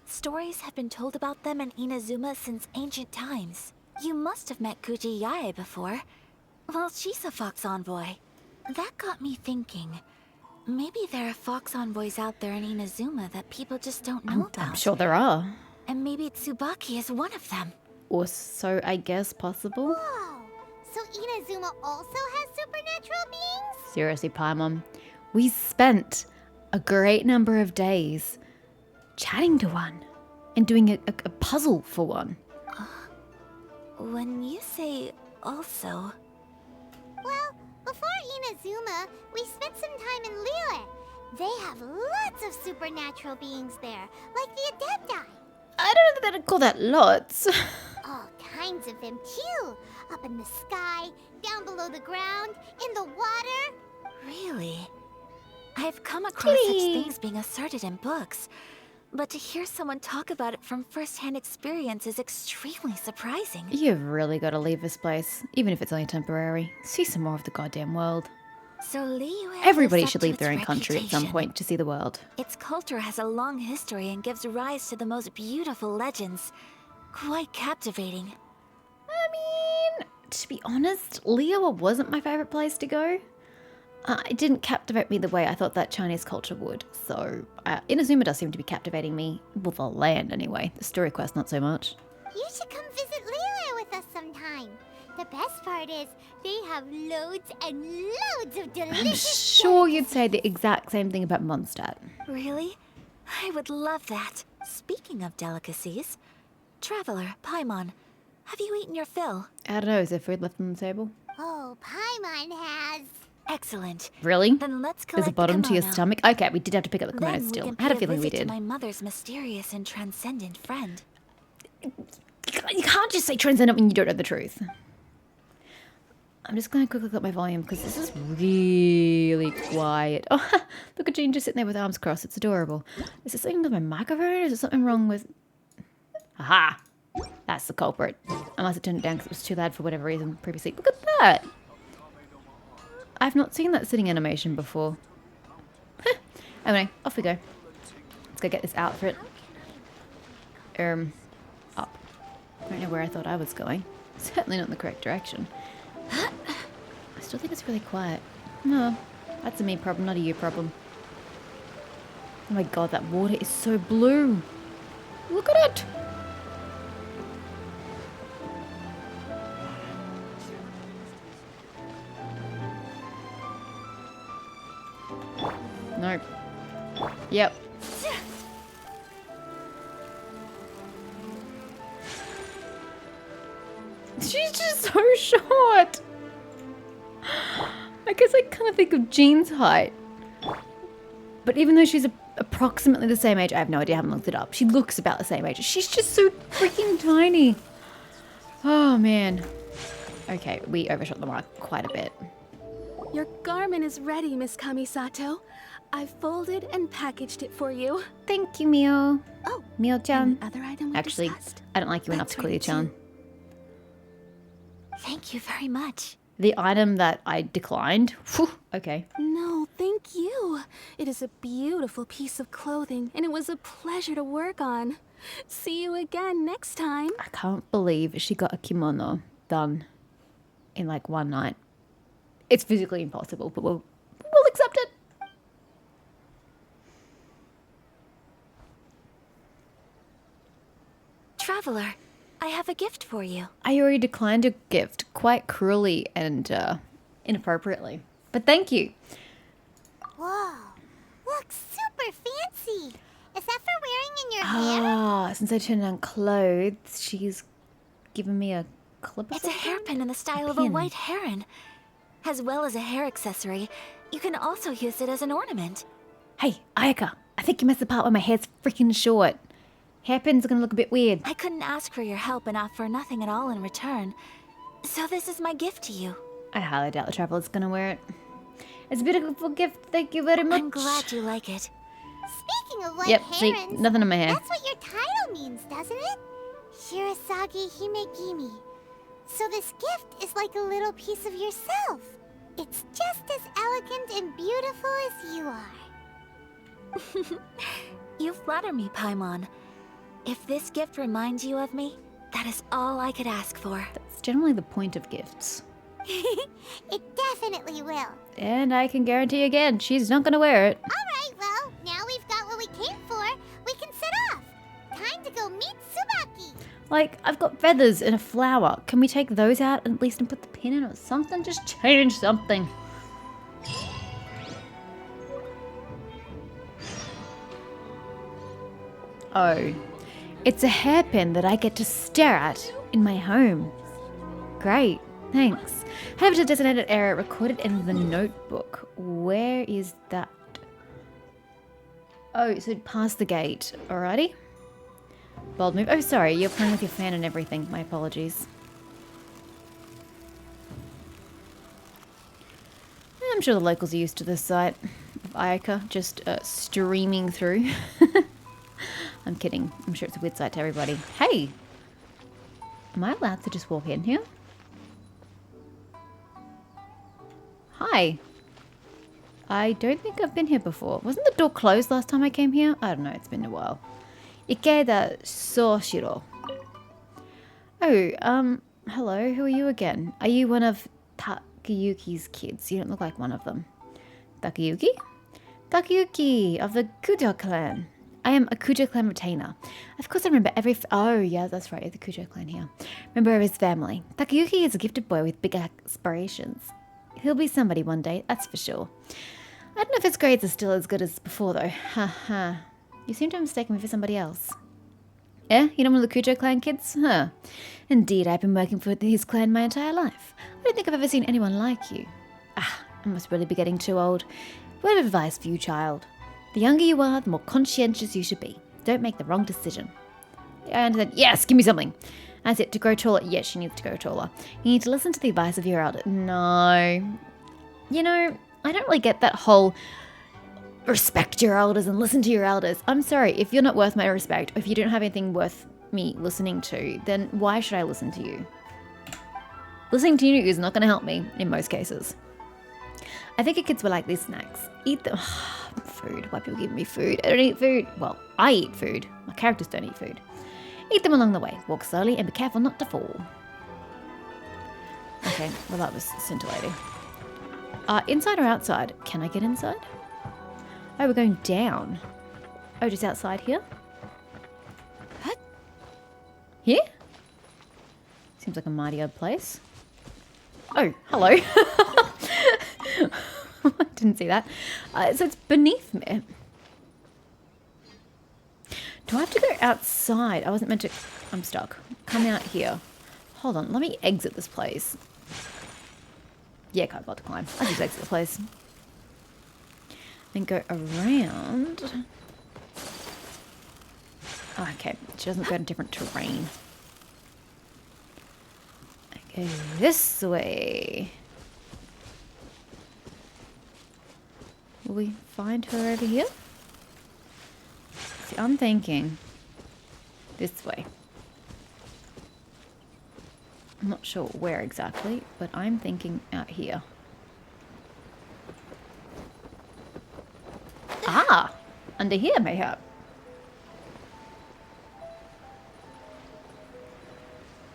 Stories have been told about them in Inazuma since ancient times. You must have met Kuji Yae before. Well, she's a fox envoy. That got me thinking. Maybe there are fox envoys out there in Inazuma that people just don't know about. I'm sure there are. And maybe Tsubaki is one of them. Or so I guess possible. Whoa! So Inazuma also has supernatural beings? Seriously, Paimon. We spent a great number of days chatting to one and doing a puzzle for one. When you say also... Well, before Inazuma, we spent some time in Liyue. They have lots of supernatural beings there, like the Adepti. I don't know that I'd call that lots. All kinds of them too. Up in the sky, down below the ground, in the water. Really? I've come across such things being asserted in books, but to hear someone talk about it from first-hand experience is extremely surprising. You've really got to leave this place, even if it's only temporary. See some more of the goddamn world. So Liyue Everybody lives up should to leave its their own country at some reputation. point to see the world. Its culture has a long history and gives rise to the most beautiful legends. Quite captivating. I mean, to be honest, Liyue wasn't my favorite place to go. It didn't captivate me the way I thought that Chinese culture would. So, Inazuma does seem to be captivating me. Well, the land anyway. The story quest, not so much. You should come visit Liyue with us sometime. The best part is, they have loads and loads of delicious I'm sure you'd say the exact same thing about Mondstadt. Really? I would love that. Speaking of delicacies, Traveler, Paimon, have you eaten your fill? I don't know, is there food left on the table? Oh, Paimon has. Excellent. Really? Then let's collect There's a bottom the to your kimono. stomach? Okay, we did have to pick up the kimono Then we still. can I had a pay feeling we visit did. to my mother's mysterious and transcendent friend. You can't just say transcendent when you don't know the truth. I'm just going to quickly look at my volume because this is really quiet. Oh, look at Jean just sitting there with arms crossed. It's adorable. Is there something with my microphone? Is there something wrong with... Aha! That's the culprit. I must have turned it down because it was too loud for whatever reason previously. Look at that! I've not seen that sitting animation before. Anyway, off we go. Let's go get this outfit. Up. I don't know where I thought I was going. Certainly not in the correct direction. I still think it's really quiet. No, that's a me problem, not a you problem. Oh my god, that water is so blue. Look at it! Nope. Yep. She's just so short. I guess I kind of think of Jean's height. But even though she's approximately the same age, I have no idea, I haven't looked it up. She looks about the same age. She's just so freaking tiny. Oh, man. Okay, we overshot the mark quite a bit. Your garment is ready, Miss Kamisato. I've folded and packaged it for you. Thank you, Mio. Oh, Mio-chan. Other item we Actually, discussed. I don't like you enough That's to call you right, Chan. too. Thank you very much. The item that I declined. Whew, okay. No, thank you. It is a beautiful piece of clothing, and it was a pleasure to work on. See you again next time. I can't believe she got a kimono done in like one night. It's physically impossible, but we'll accept it. Traveler, I have a gift for you. I already declined a gift quite cruelly and inappropriately. But thank you. Whoa. Looks super fancy. Is that for wearing in your hair? Ah, since I turned on clothes, she's given me a clip of It's a some hairpin kind? in the style of a pin. white heron. As well as a hair accessory, you can also use it as an ornament. Hey, Ayaka, I think you missed the part where my hair's freaking short. Hairpins are gonna look a bit weird. I couldn't ask for your help and offer nothing at all in return. So this is my gift to you. I highly doubt the traveler's gonna wear it. It's a beautiful gift, thank you very much. I'm glad you like it. Speaking of white Yep, herons, see, nothing in my hair. that's what your title means, doesn't it? Shirasagi Himegimi. So this gift is like a little piece of yourself. It's just as elegant and beautiful as you are. You flatter me, Paimon. If this gift reminds you of me, that is all I could ask for. That's generally the point of gifts. It definitely will. And I can guarantee again, she's not gonna wear it. Alright, well, now we've got what we came for. We can set off. Time to go meet Tsubaki. Like, I've got feathers and a flower. Can we take those out at least and put the pin in or something? Just change something. Oh, it's a hairpin that I get to stare at in my home. Great, thanks. Head over to the designated area recorded in the notebook. Where is that? Oh, so past the gate. Alrighty. Bold move. Oh, sorry, you're playing with your fan and everything. My apologies. I'm sure the locals are used to this site of Ayaka just streaming through. I'm kidding. I'm sure it's a weird sight to everybody. Hey! Am I allowed to just walk in here? Hi. I don't think I've been here before. Wasn't the door closed last time I came here? I don't know. It's been a while. Ikeda Soshiro. Oh, hello. Who are you again? Are you one of Takayuki's kids? You don't look like one of them. Takayuki? Takayuki of the Kujo clan. I am a Kujo clan retainer. Of course I remember every... Oh, yeah, that's right. The Kujo clan here. Member of his family. Takayuki is a gifted boy with big aspirations. He'll be somebody one day, that's for sure. I don't know if his grades are still as good as before, though. Haha. You seem to have mistaken me for somebody else. Eh? You're not one of the Kujo clan kids? Huh. Indeed, I've been working for his clan my entire life. I don't think I've ever seen anyone like you. Ah, I must really be getting too old. Word of advice for you, child. The younger you are, the more conscientious you should be. Don't make the wrong decision. I understand. Yes, give me something. That's it. To grow taller. Yes, she needs to grow taller. You need to listen to the advice of your elder. No. You know, I don't really get that whole respect your elders and listen to your elders. I'm sorry. If you're not worth my respect, or if you don't have anything worth me listening to, then why should I listen to you? Listening to you is not going to help me in most cases. I think your kids were like these snacks. Eat them. Food. Why people give me food? I don't eat food. Well, I eat food. My characters don't eat food. Eat them along the way. Walk slowly and be careful not to fall. Okay, well that was scintillating. Inside or outside? Can I get inside? Oh, we're going down. Oh, just outside here? What? Here? Seems like a mighty odd place. Oh, hello. I didn't see that. So it's beneath me. Do I have to go outside? I wasn't meant to... I'm stuck. Come out here. Hold on. Let me exit this place. Yeah, can't bother to climb. I'll just exit the place. Then go around. Oh, okay. She doesn't go to different terrain. I go this way. Will we find her over here? See, I'm thinking this way. I'm not sure where exactly, but I'm thinking out here. Ah! Under here, mayhap.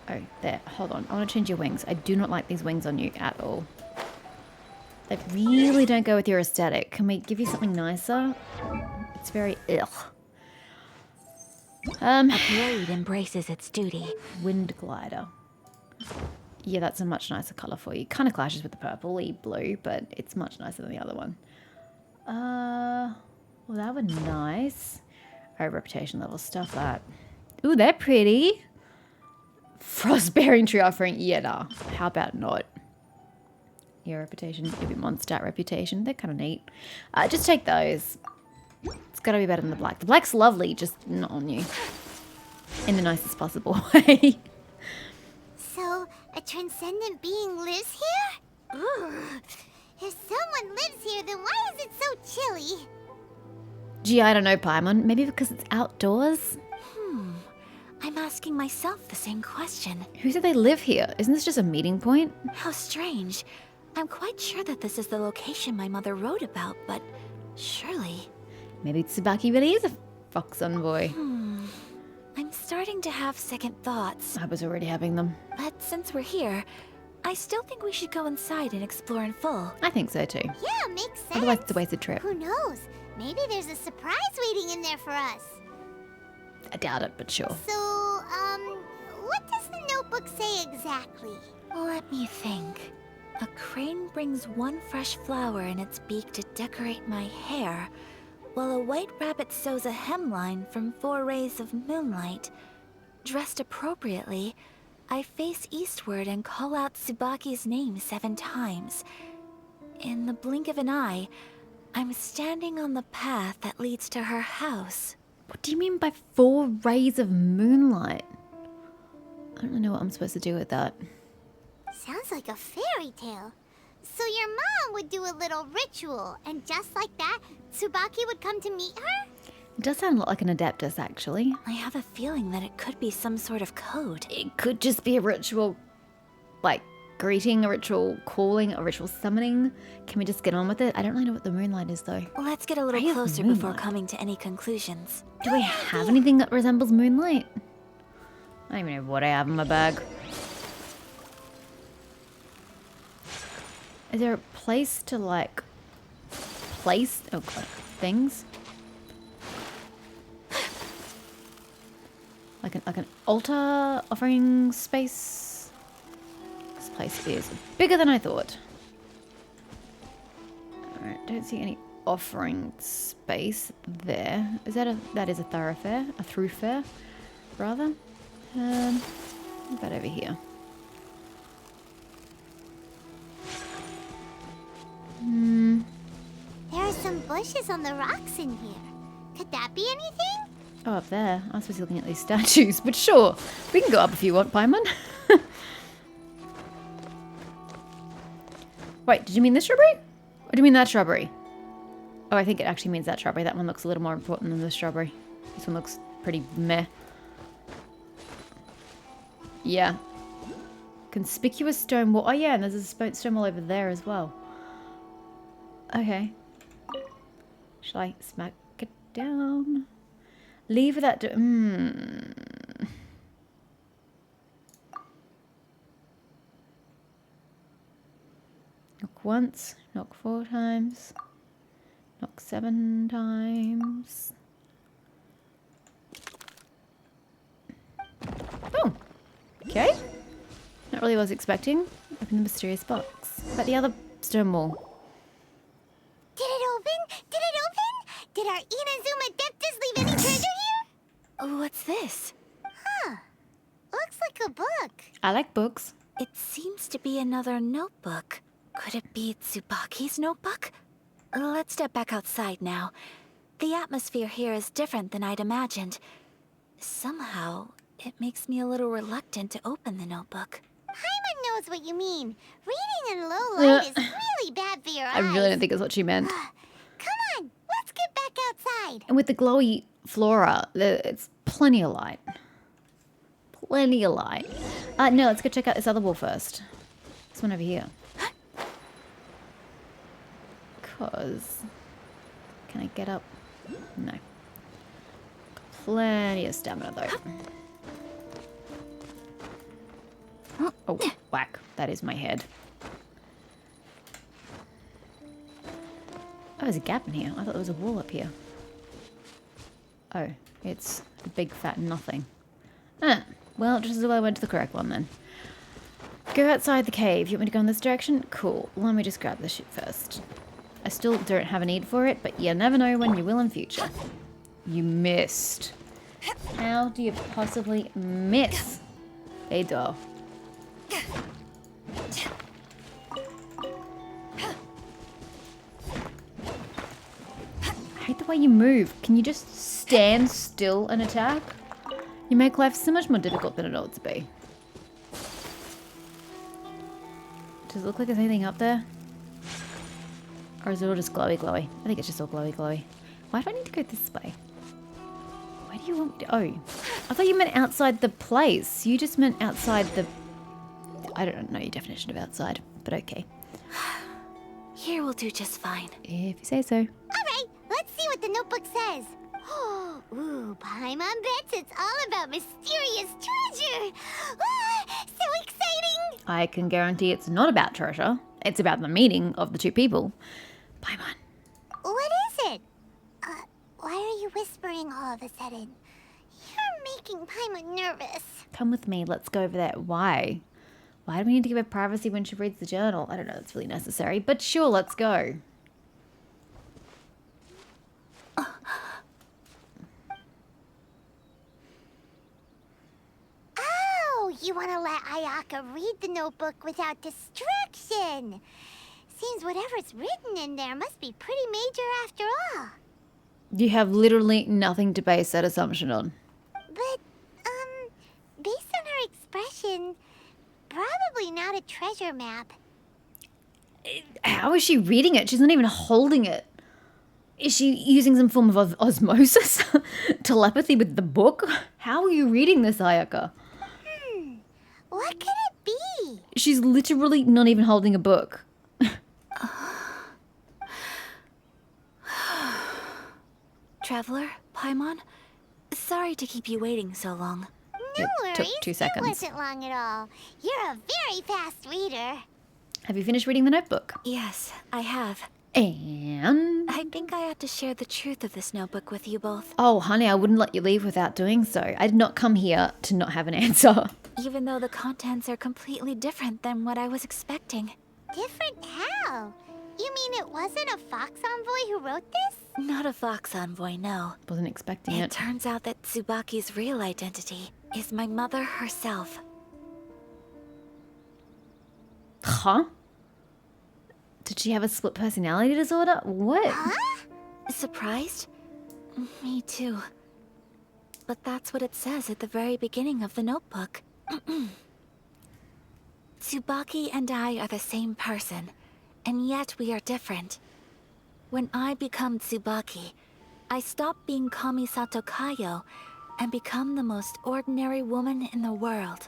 Oh, there. Hold on. I want to change your wings. I do not like these wings on you at all. They really don't go with your aesthetic. Can we give you something nicer? It's very ugh. A blade embraces its duty. Wind glider. Yeah, that's a much nicer colour for you. Kind of clashes with the purpley blue, but it's much nicer than the other one. Well, that would nice. Oh, reputation level, stuff that. Ooh, they're pretty. Frost-bearing tree offering. Yeah, nah. How about not? Your reputation, maybe Mondstadt reputation. They're kind of neat. Just take those. It's got to be better than the black. The black's lovely, just not on you. In the nicest possible way. So, a transcendent being lives here? Ugh. If someone lives here, then why is it so chilly? Gee, I don't know, Paimon. Maybe because it's outdoors? I'm asking myself the same question. Who said they live here? Isn't this just a meeting point? How strange. I'm quite sure that this is the location my mother wrote about, but surely... Maybe Tsubaki really is a fox envoy. I'm starting to have second thoughts. I was already having them. But since we're here, I still think we should go inside and explore in full. I think so too. Yeah, makes sense. Otherwise, it's a wasted trip. Who knows? Maybe there's a surprise waiting in there for us. I doubt it, but sure. So, what does the notebook say exactly? Let me think. A crane brings one fresh flower in its beak to decorate my hair, while a white rabbit sews a hemline from 4 rays of moonlight. Dressed appropriately, I face eastward and call out Tsubaki's name 7 times. In the blink of an eye, I'm standing on the path that leads to her house. What do you mean by 4 rays of moonlight? I don't know what I'm supposed to do with that. Sounds like a fairy tale. So your mom would do a little ritual, and just like that, Tsubaki would come to meet her? It does sound a lot like an Adeptus, actually. I have a feeling that it could be some sort of code. It could just be a ritual, like, greeting, a ritual calling, a ritual summoning. Can we just get on with it? I don't really know what the moonlight is, though. Let's get a little Ray of closer before moonlight. coming to any conclusions. Do I have anything that resembles moonlight? I don't even know what I have in my bag. Is there a place to, like, place things? Like an altar offering space? This place is bigger than I thought. Alright, don't see any offering space there. Is that is a thoroughfare? A throughfare, rather? What about over here? There are some bushes on the rocks in here. Could that be anything? Oh, up there. I was supposed to be looking at these statues, but sure. We can go up if you want, Paimon. Wait, did you mean this shrubbery? Or do you mean that shrubbery? Oh, I think it actually means that shrubbery. That one looks a little more important than the shrubbery. This one looks pretty meh. Yeah. Conspicuous stone wall. Oh, yeah, and there's a stone wall over there as well. Okay. Shall I smack it down? Leave that. Knock once. Knock 4 times. Knock 7 times. Oh. Okay. Not really what I was expecting. Open the mysterious box. But the other stone wall. Did it open? Did it open? Did our Inazuma Adeptus leave any treasure here? Oh, what's this? Huh. Looks like a book. I like books. It seems to be another notebook. Could it be Tsubaki's notebook? Let's step back outside now. The atmosphere here is different than I'd imagined. Somehow, it makes me a little reluctant to open the notebook. Paimon knows what you mean. Reading in low light is really bad for your eyes. I really don't think that's what she meant. Come on, let's get back outside. And with the glowy flora, it's plenty of light. Plenty of light. No, let's go check out this other wall first. This one over here. Because... Can I get up? No. Plenty of stamina, though. Oh, whack. That is my head. Oh, there's a gap in here. I thought there was a wall up here. Oh, it's a big fat nothing. Ah, well, just as well I went to the correct one then. Go outside the cave. You want me to go in this direction? Cool. Let me just grab this shit first. I still don't have a need for it, but you never know when you will in future. You missed. How do you possibly miss? Hey, doll. I hate the way you move. Can you just stand still and attack? You make life so much more difficult than it ought to be. Does it look like there's anything up there? Or is it all just glowy glowy? I think it's just all glowy glowy. Why do I need to go this way? Where do you want me to... Oh. I thought you meant outside the place. You just meant outside the... I don't know your definition of outside, but okay. Here will do just fine. If you say so. All right, let's see what the notebook says. Ooh, Paimon bets it's all about mysterious treasure. Ah, so exciting! I can guarantee it's not about treasure. It's about the meeting of the two people. Paimon. What is it? Why are you whispering all of a sudden? You're making Paimon nervous. Come with me. Let's go over there. Why? Why do we need to give her privacy when she reads the journal? I don't know. That's really necessary. But sure, let's go. Oh, you want to let Ayaka read the notebook without distraction. Seems whatever's written in there must be pretty major after all. You have literally nothing to base that assumption on. But, based on her expression, probably not a treasure map. How is she reading it? She's not even holding it. Is she using some form of osmosis? Telepathy with the book? How are you reading this, Ayaka? What could it be? She's literally not even holding a book. Traveler, Paimon, sorry to keep you waiting so long. No It took worries. 2 seconds. It wasn't long at all. You're a very fast reader. Have you finished reading the notebook? Yes, I have. And... I think I ought to share the truth of this notebook with you both. Oh, honey, I wouldn't let you leave without doing so. I did not come here to not have an answer. Even though the contents are completely different than what I was expecting. Different how? You mean it wasn't a fox envoy who wrote this? Not a fox envoy, no. Wasn't expecting It it. turns out that Tsubaki's real identity is my mother herself. Huh? Did she have a split personality disorder? What? Huh? Surprised? Me too. But that's what it says at the very beginning of the notebook. Tsubaki and I are the same person, and yet we are different. When I become Tsubaki, I stop being Kamisato Kayo and become the most ordinary woman in the world.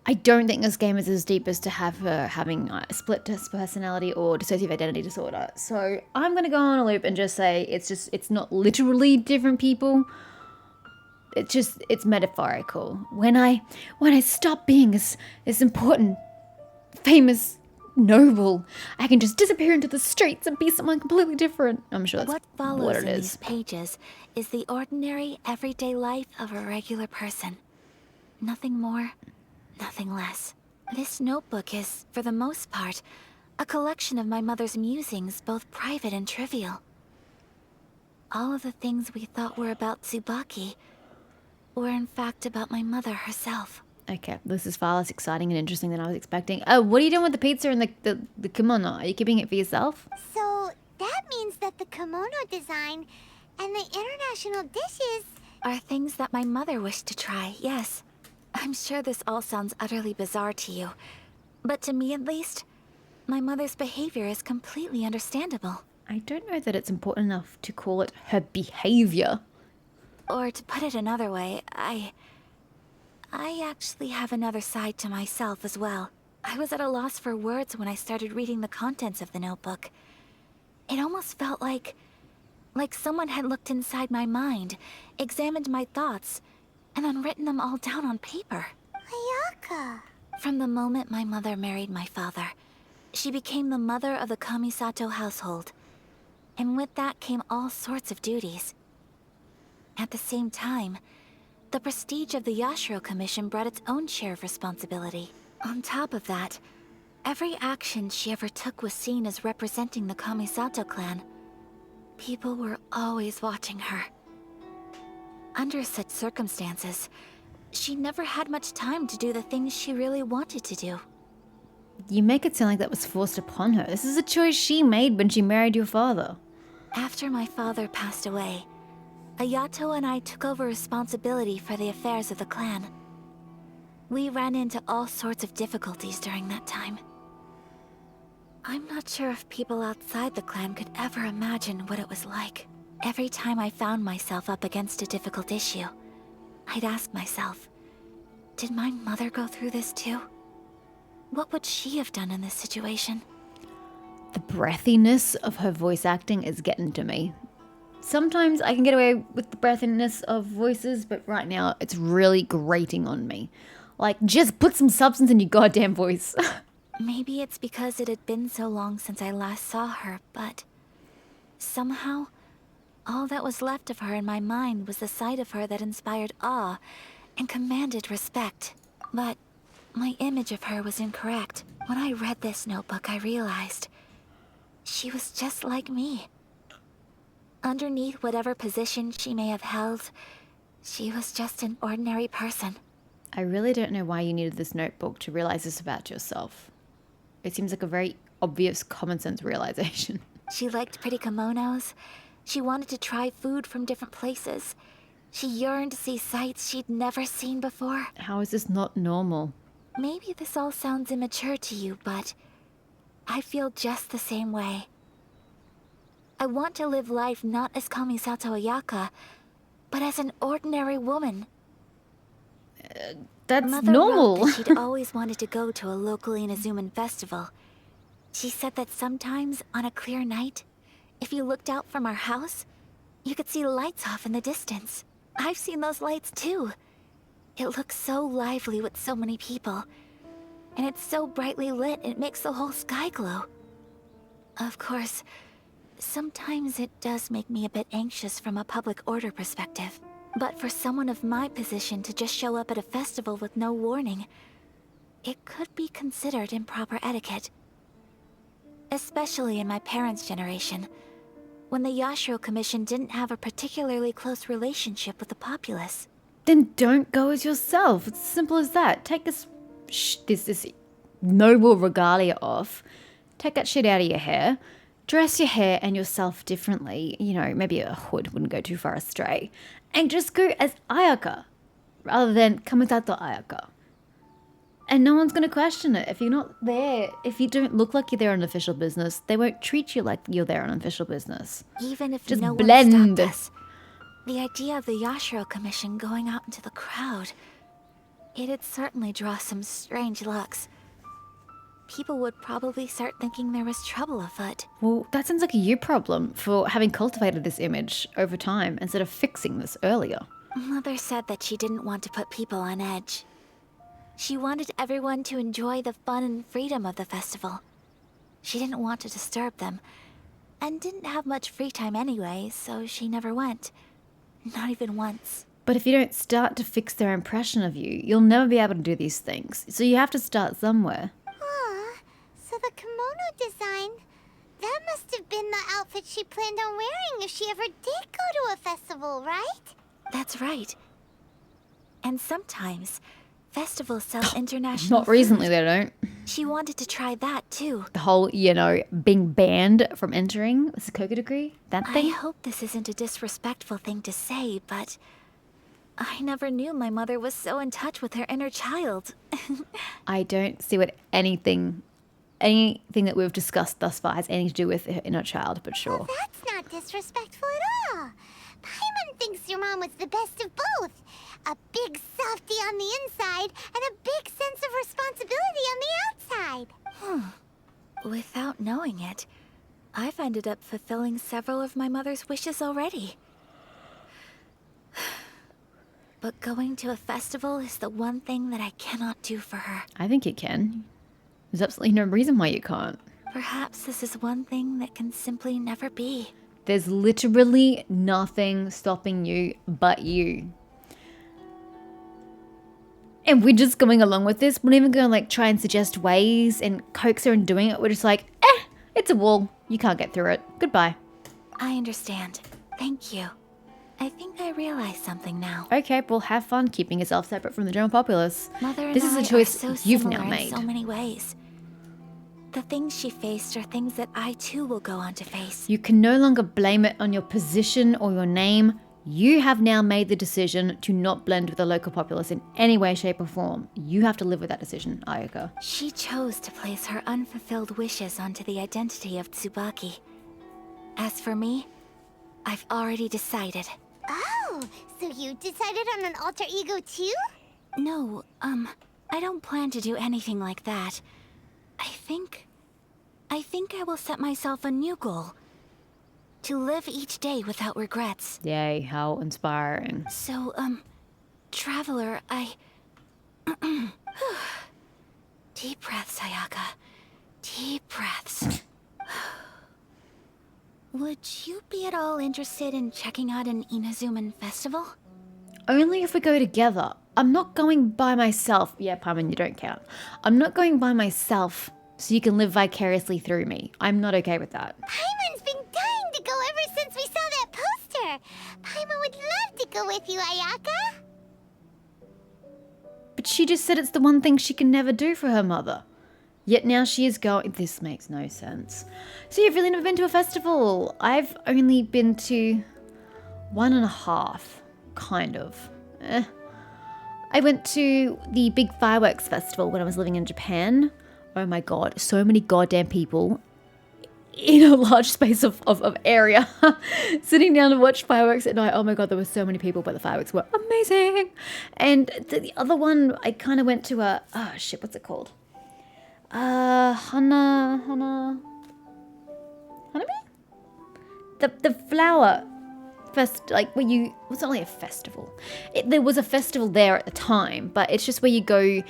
I don't think this game is as deep as to have her having a split personality or dissociative identity disorder. So I'm going to go on a loop and just say it's not literally different people. It's metaphorical. When I stop being this important, famous, noble, I can just disappear into the streets and be someone completely different. I'm sure that's What follows what it in is. these pages is the ordinary, everyday life of a regular person. Nothing more, nothing less. This notebook is, for the most part, a collection of my mother's musings, both private and trivial. All of the things we thought were about Tsubaki were in fact about my mother herself. Okay, this is far less exciting and interesting than I was expecting. Oh, what are you doing with the pizza and the kimono? Are you keeping it for yourself? So that means that the kimono design and the international dishes... Are things that my mother wished to try, yes. I'm sure this all sounds utterly bizarre to you, but to me at least, my mother's behavior is completely understandable. I don't know that it's important enough to call it her behavior. Or to put it another way, I actually have another side to myself as well. I was at a loss for words when I started reading the contents of the notebook. It almost felt like someone had looked inside my mind, examined my thoughts, and then written them all down on paper. Ayaka. From the moment my mother married my father, she became the mother of the Kamisato household. And with that came all sorts of duties. At the same time, the prestige of the Yashiro Commission brought its own share of responsibility. On top of that, every action she ever took was seen as representing the Kamisato clan. People were always watching her. Under such circumstances, she never had much time to do the things she really wanted to do. You make it sound like that was forced upon her. This is a choice she made when she married your father. After my father passed away, Ayato and I took over responsibility for the affairs of the clan. We ran into all sorts of difficulties during that time. I'm not sure if people outside the clan could ever imagine what it was like. Every time I found myself up against a difficult issue, I'd ask myself, did my mother go through this too? What would she have done in this situation? The breathiness of her voice acting is getting to me. Sometimes I can get away with the breathiness of voices, but right now it's really grating on me. Like, just put some substance in your goddamn voice. Maybe it's because it had been so long since I last saw her, but somehow, all that was left of her in my mind was the sight of her that inspired awe and commanded respect. But my image of her was incorrect. When I read this notebook, I realized she was just like me. Underneath whatever position she may have held, she was just an ordinary person. I really don't know why you needed this notebook to realize this about yourself. It seems like a very obvious common sense realization. She liked pretty kimonos. She wanted to try food from different places. She yearned to see sights she'd never seen before. How is this not normal? Maybe this all sounds immature to you, but I feel just the same way. I want to live life not as Kamisato Ayaka, but as an ordinary woman. That's Mother normal. wrote that she'd always wanted to go to a local Inazuman festival. She said that sometimes, on a clear night, if you looked out from our house, you could see lights off in the distance. I've seen those lights too. It looks so lively with so many people. And it's so brightly lit, it makes the whole sky glow. Of course, sometimes it does make me a bit anxious from a public order perspective. But for someone of my position to just show up at a festival with no warning, it could be considered improper etiquette. Especially in my parents' generation, when the Yashiro Commission didn't have a particularly close relationship with the populace. Then don't go as yourself. It's as simple as that. Take this noble regalia off. Take that shit out of your hair. Dress your hair and yourself differently. You know, maybe a hood wouldn't go too far astray. And just go as Ayaka, rather than Kamisato Ayaka. And no one's going to question it. If you're not there, if you don't look like you're there on official business, they won't treat you like you're there on official business. Even if Just no blend. one stopped us, the idea of the Yashiro Commission going out into the crowd, it'd certainly draw some strange looks. People would probably start thinking there was trouble afoot. Well, that sounds like a you problem for having cultivated this image over time instead of fixing this earlier. Mother said that she didn't want to put people on edge. She wanted everyone to enjoy the fun and freedom of the festival. She didn't want to disturb them, and didn't have much free time anyway, so she never went. Not even once. But if you don't start to fix their impression of you, you'll never be able to do these things. So you have to start somewhere. So the kimono design, that must have been the outfit she planned on wearing if she ever did go to a festival, right? That's right. And sometimes, festivals sell international Not recently, food. they don't. She wanted to try that too. The whole, being banned from entering with the Coca degree, that I thing. hope this isn't a disrespectful thing to say, but I never knew my mother was so in touch with her inner child. I don't see what anything that we've discussed thus far has anything to do with her inner child, but sure. Well, that's not disrespectful at all. Paimon thinks your mom was the best of both. A big softie on the inside and a big sense of responsibility on the outside. Without knowing it, I've ended up fulfilling several of my mother's wishes already. But going to a festival is the one thing that I cannot do for her. I think you can. There's absolutely no reason why you can't. Perhaps this is one thing that can simply never be. There's literally nothing stopping you but you. And we're just going along with this. We're not even going to try and suggest ways and coax her into doing it. We're just like, it's a wall. You can't get through it. Goodbye. I understand. Thank you. I think I realize something now. Okay, well, have fun keeping yourself separate from the general populace. Mother and This is I a choice are so you've similar now made. in so many ways. The things she faced are things that I too will go on to face. You can no longer blame it on your position or your name. You have now made the decision to not blend with the local populace in any way, shape, or form. You have to live with that decision, Ayaka. She chose to place her unfulfilled wishes onto the identity of Tsubaki. As for me, I've already decided. Oh, so you decided on an alter ego too? No, I don't plan to do anything like that. I think I will set myself a new goal. To live each day without regrets. Yay, how inspiring. So, Traveler, Deep breaths, Ayaka. Deep breaths. Would you be at all interested in checking out an Inazuman festival? Only if we go together. I'm not going by myself. Yeah, Paimon, you don't count. I'm not going by myself so you can live vicariously through me. I'm not okay with that. Paimon's been dying to go ever since we saw that poster. Paimon would love to go with you, Ayaka. But she just said it's the one thing she can never do for her mother. Yet now she is going... This makes no sense. So you've really never been to a festival? I've only been to 1.5, kind of. I went to the big fireworks festival when I was living in Japan. Oh my god, so many goddamn people in a large space of area sitting down to watch fireworks at night. Oh my god, there were so many people, but the fireworks were amazing. And the other one, I kind of went to a... Oh shit, what's it called? Hanabi? The flower fest, like where you, it was not really a festival. There was a festival there at the time, but it's just where you go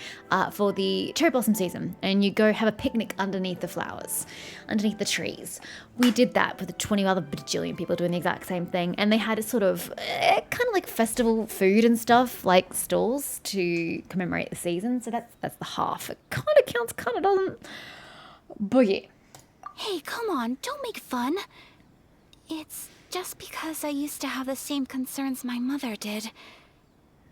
for the cherry blossom season and you go have a picnic underneath the flowers, underneath the trees. We did that with 20 other bajillion people doing the exact same thing, and they had a sort of kind of like festival food and stuff, like stalls to commemorate the season. So that's the half. It kind of counts, kind of doesn't. But yeah. Hey, come on, don't make fun. It's just because I used to have the same concerns my mother did.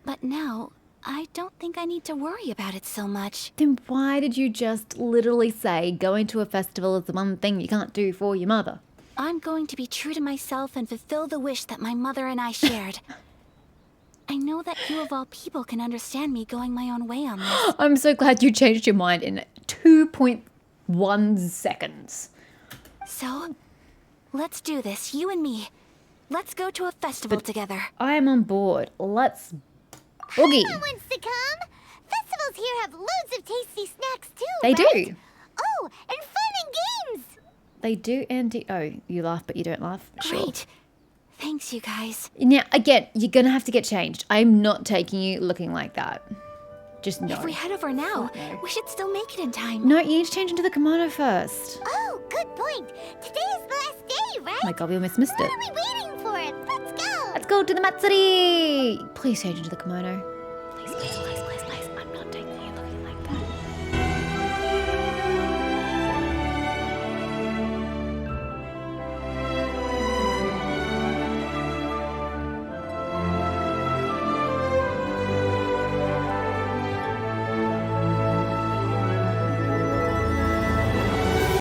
But now, I don't think I need to worry about it so much. Then why did you just literally say going to a festival is the one thing you can't do for your mother? I'm going to be true to myself and fulfill the wish that my mother and I shared. I know that you of all people can understand me going my own way on this. I'm so glad you changed your mind in 2.1 seconds. So, let's do this, you and me. Let's go to a festival together. I am on board. Let's boogie. Paimon wants to come. Festivals here have loads of tasty snacks too, They right? do. Oh, and fun and games. They do and oh, you laugh but you don't laugh. Sure. Great. Thanks, you guys. Now, again, you're going to have to get changed. I'm not taking you looking like that. Just no. If we head over now, No. we should still make it in time. No, you need to change into the kimono first. Oh, good point. Today is the last day, right? Oh my god, we almost missed it. What are we waiting for? Let's go. Let's go to the Matsuri! Please change into the kimono. Please, please,